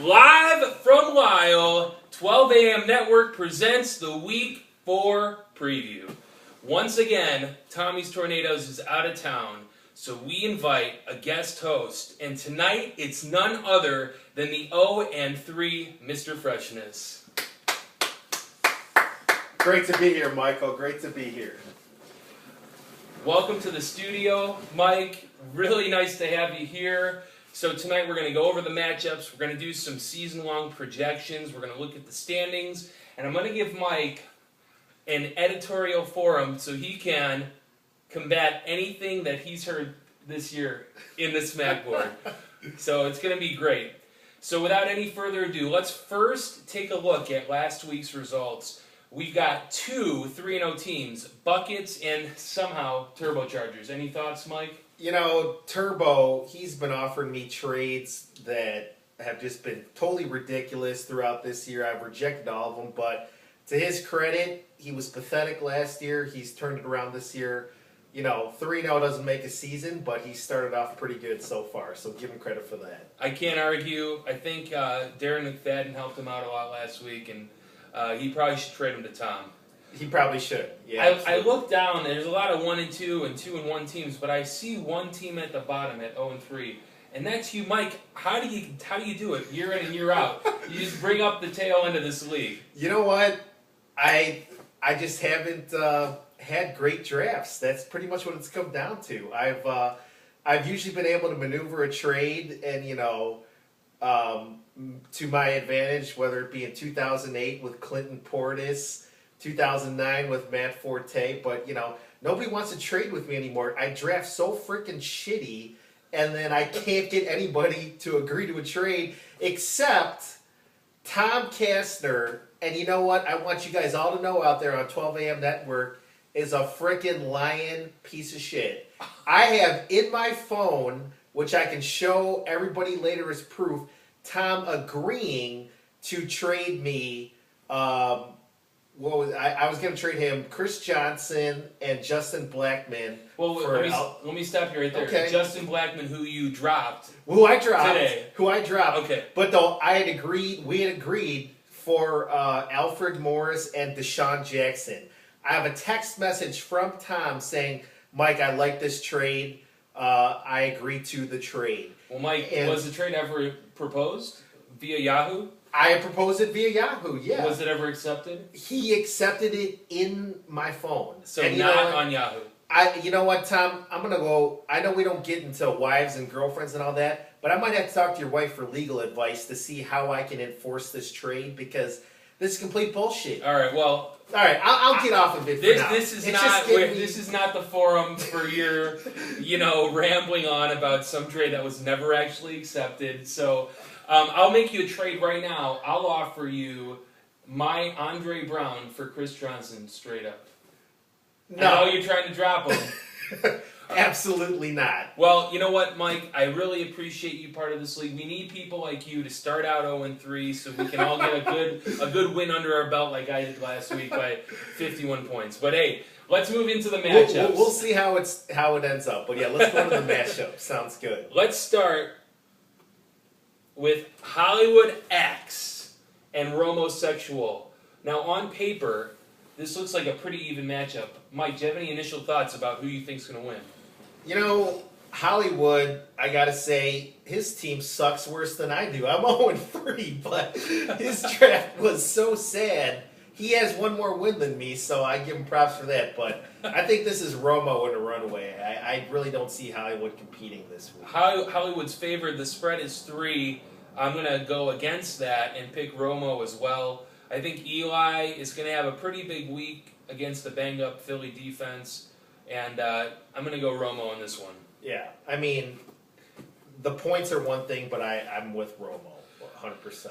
Live from Lyle, 12 a.m. Network presents the Week 4 preview. Once again, Tommy's Tornadoes is out of town, so we invite a guest host, and tonight it's none other than the 0-3 Mr. Freshness. Great to be here, Michael. Great to be here. Welcome to the studio, Mike. Really nice to have you here. So tonight we're going to go over the matchups. We're going to do some season-long projections. We're going to look at the standings. And I'm going to give Mike an editorial forum so he can combat anything that he's heard this year in the Smackboard. So it's going to be great. So without any further ado, let's first take a look at last week's results. We've got two 3-0 teams, Buckets and somehow Turbochargers. Any thoughts, Mike? You know, Turbo, he's been offering me trades that have just been totally ridiculous throughout this year. I've rejected all of them, but to his credit, he was pathetic last year. He's turned it around this year. You know, 3-0 doesn't make a season, but he started off pretty good so far, so give him credit for that. I can't argue. I think Darren McFadden helped him out a lot last week, and he probably should trade him to Tom. He probably should. Yeah. I look down. There's a lot of 1 and 2 and 2 and 1 teams, but I see one team at the bottom at 0-3, and that's you, Mike. How do you do it year in and year out? You just bring up the tail end of this league. You know what? I just haven't had great drafts. That's pretty much what it's come down to. I've usually been able to maneuver a trade and to my advantage, whether it be in 2008 with Clinton Portis, 2009 with Matt Forte, but nobody wants to trade with me anymore. I draft so freaking shitty, and then I can't get anybody to agree to a trade except Tom Kastner. And you know what? I want you guys all to know out there on 12 a.m. Network is a freaking lying piece of shit. I have in my phone, which I can show everybody later as proof, Tom agreeing to trade me. I was going to trade him Chris Johnson and Justin Blackman. Well, let me stop you right there. Okay. Justin Blackman, who you dropped. Who I dropped. Today. Okay. But though we had agreed for Alfred Morris and Deshaun Jackson. I have a text message from Tom saying, Mike, I like this trade. I agree to the trade. Well, Mike, was the trade ever proposed via Yahoo? I proposed it via Yahoo, yeah. Was it ever accepted? He accepted it in my phone. So not on Yahoo. You know what, Tom? I'm going to go. I know we don't get into wives and girlfriends and all that, but I might have to talk to your wife for legal advice to see how I can enforce this trade because this is complete bullshit. All right, well. All right, I'll get off of it for now. This is not the forum for your, rambling on about some trade that was never actually accepted. So I'll make you a trade right now. I'll offer you my Andre Brown for Chris Johnson straight up. No. I know you're trying to drop him. Absolutely not. Well, you know what, Mike? I really appreciate you part of this league. We need people like you to start out 0-3 so we can all get a good win under our belt like I did last week by 51 points. But hey, let's move into the matchups. We'll see how it ends up. But yeah, let's go to the matchup. Sounds good. Let's start with Hollywood X and Romosexual. Now, on paper, this looks like a pretty even matchup. Mike, do you have any initial thoughts about who you think's going to win? Hollywood, I got to say, his team sucks worse than I do. I'm 0-3, but his draft was so sad. He has one more win than me, so I give him props for that. But I think this is Romo in a runaway. I really don't see Hollywood competing this week. Hollywood's favored. The spread is 3. I'm going to go against that and pick Romo as well. I think Eli is going to have a pretty big week against the banged-up Philly defense, and I'm going to go Romo on this one. Yeah, I mean, the points are one thing, but I'm with Romo 100%.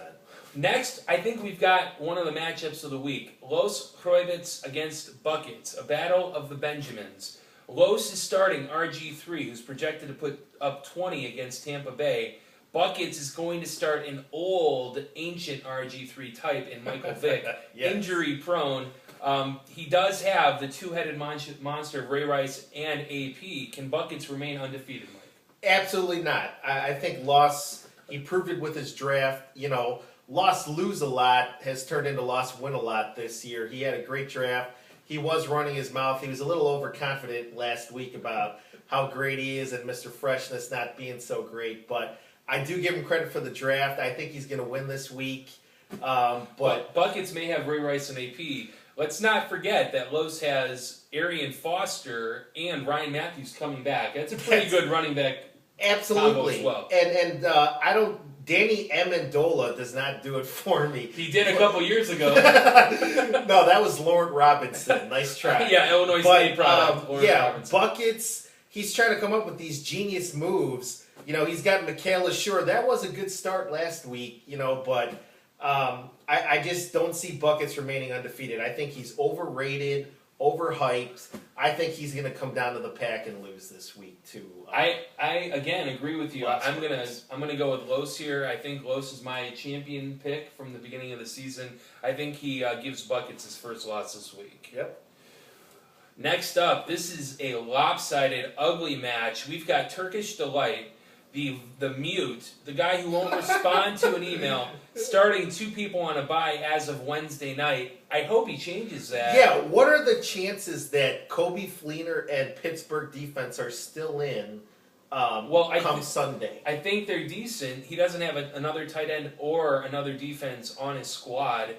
Next, I think we've got one of the matchups of the week. Los Kruivitz against Buckets, a battle of the Benjamins. Los is starting RG3, who's projected to put up 20 against Tampa Bay. Buckets is going to start an old, ancient RG3 type in Michael Vick, yes. Injury-prone. He does have the two-headed monster of Ray Rice and AP. Can Buckets remain undefeated, Mike? Absolutely not. I think Los, He proved it with his draft. You know, lost lose a lot has turned into lost win a lot this year. He had a great draft. He was running his mouth. He was a little overconfident last week about how great he is and Mr. Freshness not being so great. But I do give him credit for the draft. I think he's going to win this week. But Buckets may have Ray Rice and AP. Let's not forget that Los has Arian Foster and Ryan Matthews coming back. That's a pretty good running back. Absolutely. As well. And I don't. Danny Amendola does not do it for me. He did a couple years ago. No, that was Lauren Robinson. Nice try. Yeah, Illinois State product. Robinson. Buckets. He's trying to come up with these genius moves. You know, he's got Michaela Shore. That was a good start last week. You know, but I just don't see Buckets remaining undefeated. I think he's overrated, overhyped. I think he's going to come down to the pack and lose this week too. I again agree with you. I'm gonna go with Los here. I think Los is my champion pick from the beginning of the season. I think he gives Buckets his first loss this week. Yep. Next up, this is a lopsided, ugly match. We've got Turkish Delight, the mute, the guy who won't respond to an email, starting 2 people on a bye as of Wednesday night. I hope he changes that. Yeah, what are the chances that Kobe Fleener and Pittsburgh defense are still in come Sunday? I think they're decent. He doesn't have another tight end or another defense on his squad.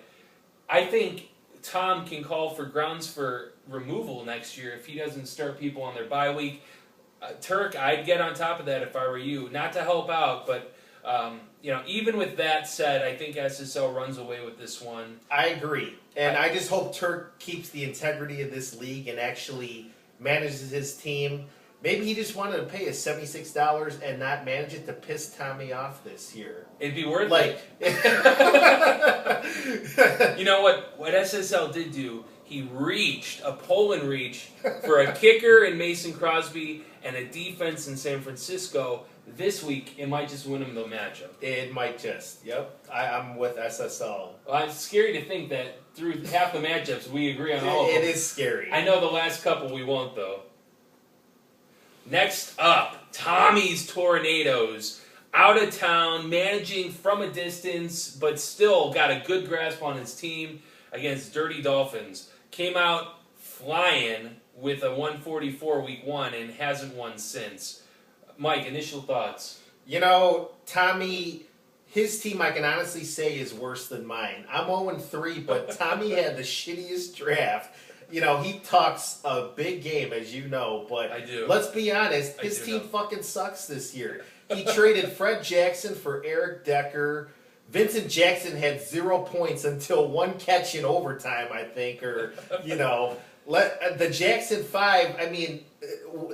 I think Tom can call for grounds for removal next year if he doesn't start people on their bye week. Turk, I'd get on top of that if I were you. Not to help out, but even with that said, I think SSL runs away with this one. I agree. And I just hope Turk keeps the integrity of this league and actually manages his team. Maybe he just wanted to pay us $76 and not manage it to piss Tommy off this year. It'd be worth it. You know what SSL did do? He reached, a Poland reach, for a kicker in Mason Crosby and a defense in San Francisco. This week, it might just win him the matchup. It might just. Yep. I'm with SSL. Well, it's scary to think that through half the matchups, we agree on all of them. It is scary. I know the last couple we won't, though. Next up, Tommy's Tornadoes. Out of town, managing from a distance, but still got a good grasp on his team against Dirty Dolphins. Came out flying with a 144 week 1 and hasn't won since. Mike, initial thoughts? You know, Tommy, his team I can honestly say is worse than mine. I'm 0-3, but Tommy had the shittiest draft. You know, he talks a big game, as you know, but I do. Let's be honest, his team fucking sucks this year. He traded Fred Jackson for Eric Decker. Vincent Jackson had 0 points until 1 catch in overtime, I think, or, the Jackson 5, I mean,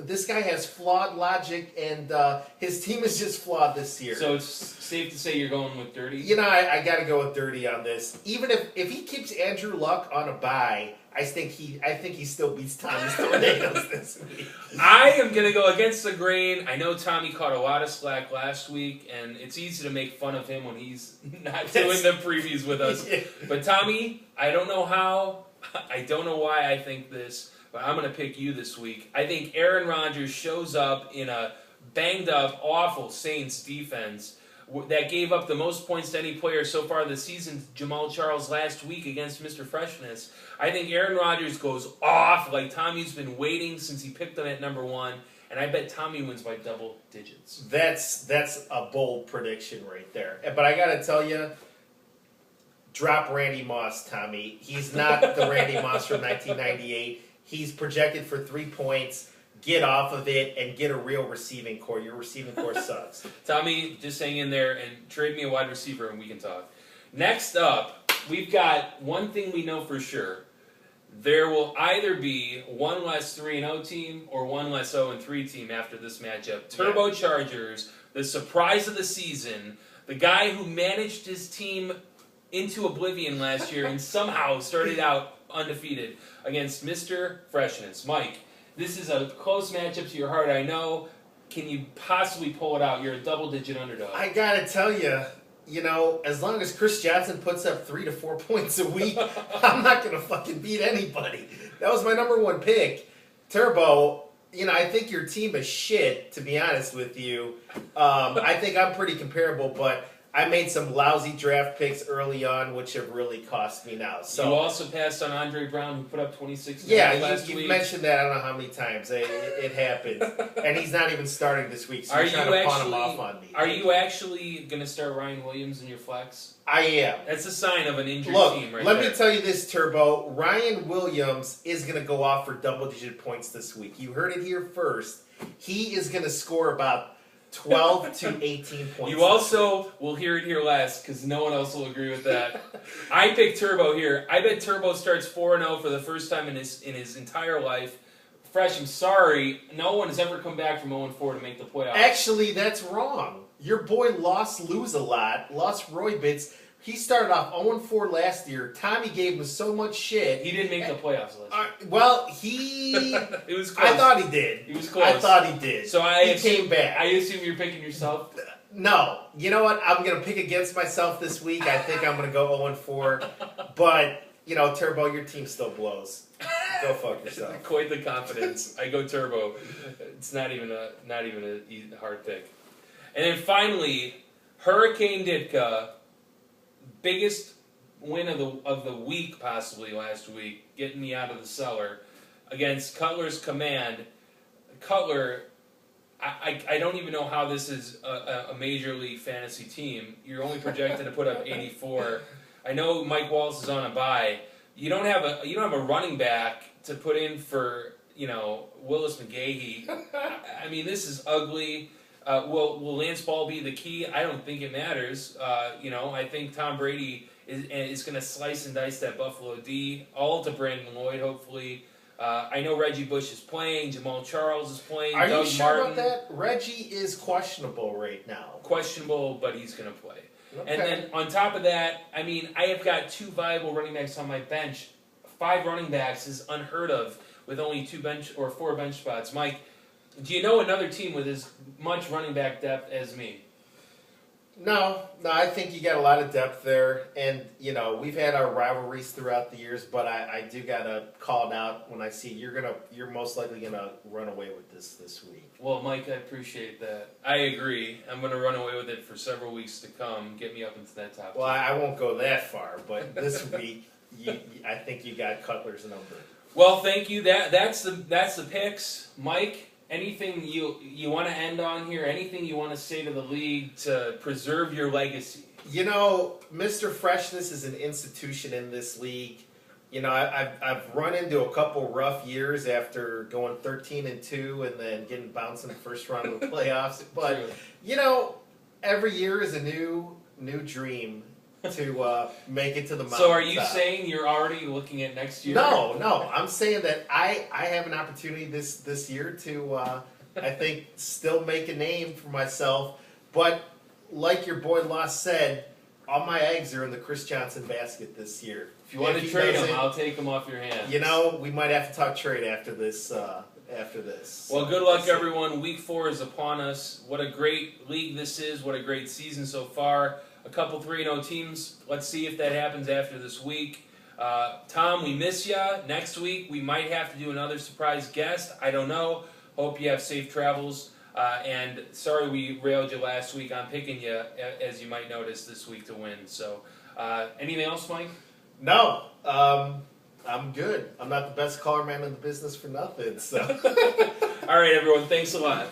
this guy has flawed logic, and his team is just flawed this year. So it's safe to say you're going with Dirty? You know, I got to go with Dirty on this. Even if he keeps Andrew Luck on a bye, I think he still beats Tommy's Tornadoes this week. I am going to go against the grain. I know Tommy caught a lot of slack last week, and it's easy to make fun of him when he's not doing the previews with us. Yeah. But Tommy, I don't know how, I don't know why I think this, but I'm going to pick you this week. I think Aaron Rodgers shows up in a banged-up, awful Saints defense that gave up the most points to any player so far this season, Jamal Charles, last week against Mr. Freshness. I think Aaron Rodgers goes off like Tommy's been waiting since he picked him at number 1, and I bet Tommy wins by double digits. That's a bold prediction right there. But I got to tell you, drop Randy Moss, Tommy. He's not the Randy Moss from 1998. He's projected for 3 points. Get off of it and get a real receiving core. Your receiving core sucks. Tommy, just hang in there and trade me a wide receiver and we can talk. Next up, we've got one thing we know for sure. There will either be one less 3-0 team or one less 0-3 team after this matchup. Turbochargers, the surprise of the season, the guy who managed his team into oblivion last year and somehow started out undefeated against Mr. Freshness. Mike, this is a close matchup to your heart, I know. Can you possibly pull it out? You're a double-digit underdog. I gotta tell you, as long as Chris Johnson puts up 3 to 4 points a week, I'm not gonna fucking beat anybody. That was my number 1 pick. Turbo, I think your team is shit, to be honest with you. I think I'm pretty comparable, but I made some lousy draft picks early on, which have really cost me now. So you also passed on Andre Brown, who put up 26 last you week. mentioned that I don't know how many times. It happened. And he's not even starting this week, so Are you're trying to pawn him off on me. Are you actually going to start Ryan Williams in your flex? I am. That's a sign of an injured team right let there. me tell you this, Turbo. Ryan Williams is going to go off for double-digit points this week. You heard it here first. He is going to score about 12 to 18 points. You also will hear it here last, because no one else will agree with that. I picked Turbo here. I bet Turbo starts 4-0 for the first time in his entire life. Fresh, I'm sorry, no one has ever come back from 0-4 to make the playoffs. Actually, that's wrong. Your boy lost a lot, lost Roy Bits. He started off 0-4 last year. Tommy gave him so much shit. He didn't make the playoffs last year. Well, he... It was close. I thought he did. He was close. I thought he did. So he came back. I assume you're picking yourself? No. You know what? I'm going to pick against myself this week. I think I'm going to go 0-4. But, Turbo, your team still blows. Go fuck yourself. Quite the confidence. I go Turbo. It's not even a hard pick. And then finally, Hurricane Ditka, biggest win of the week possibly last week, getting me out of the cellar against Cutler's Command. Cutler, I don't even know how this is a major league fantasy team. You're only projected to put up 84. I know Mike Wallace is on a bye. You don't have a running back to put in for Willis McGahee. I mean, this is ugly. Will Lance Ball be the key? I don't think it matters. I think Tom Brady is going to slice and dice that Buffalo D, all to Brandon Lloyd, hopefully. I know Reggie Bush is playing. Jamal Charles is playing. Are Doug you sure Martin, about that? Reggie is questionable right now. questionable, but he's going to play. Okay. And then on top of that, I mean, I have got 2 viable running backs on my bench. 5 running backs is unheard of with only 4 bench spots. Mike, do you know another team with as much running back depth as me? No, I think you got a lot of depth there, and we've had our rivalries throughout the years, but I do gotta call it out when I see you're most likely gonna run away with this week. Well, Mike, I appreciate that. I agree. I'm gonna run away with it for several weeks to come. Get me up into that top. Well, I won't go that far, but this week I think you got Cutler's number. Well, thank you. That's the picks, Mike. Anything you want to end on here? Anything you want to say to the league to preserve your legacy? Mr. Freshness is an institution in this league. I've run into a couple rough years after going 13-2 and then getting bounced in the first round of the playoffs. But every year is a new dream to make it to the mountain. So are you saying you're already looking at next year? No. I'm saying that I have an opportunity this year to, I think, still make a name for myself. But like your boy Lost said, all my eggs are in the Chris Johnson basket this year. If you want to trade him, I'll take him off your hands. We might have to talk trade after this. Well, good luck, everyone. Week 4 is upon us. What a great league this is. What a great season so far. A couple 3-0 teams. Let's see if that happens after this week. Tom, we miss ya. Next week, we might have to do another surprise guest. I don't know. Hope you have safe travels. And sorry we railed you last week on picking you, as you might notice, this week to win. So, anything else, Mike? No. I'm good. I'm not the best caller man in the business for nothing. So. All right, everyone. Thanks a lot.